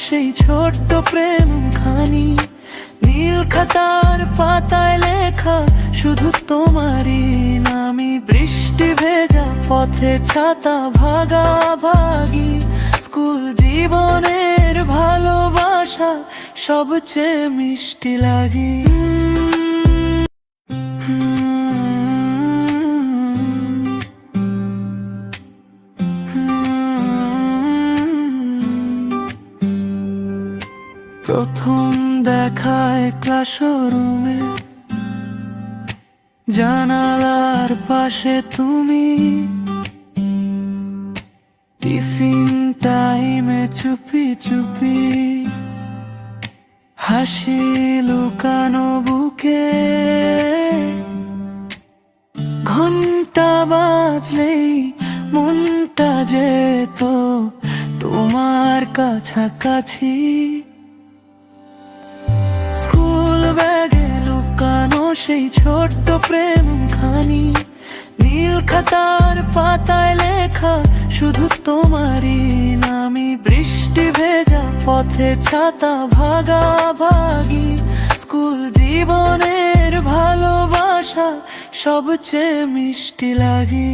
সেই ছোট্ট প্রেম খানি, নীল খাতার পাতায় লেখা শুধু তোমারই নামই। বৃষ্টি ভেজা পথে ছাতা ভাগাভাগি, স্কুল জীবনের ভালোবাসা সবচেয়ে মিষ্টি লাগে। প্রথম দেখায় ক্লাসরুমে, জানালার পাশে তুমি, টিফিন টাইমে চুপি চুপি, হাসি লুকানো বুকে। ঘন্টা বাজলেই মনটা যেত তোমার কাছাকাছি। স্কুল ব্যাগে লুকানো সেই ছোট্ট প্রেম খানি, নীল খাতার পাতায় লেখা শুধু তোমারই নামই। বৃষ্টি ভেজা পথে ছাতা ভাগাভাগি, স্কুল জীবনের ভালোবাসা সবচেয়ে মিষ্টি লাগে।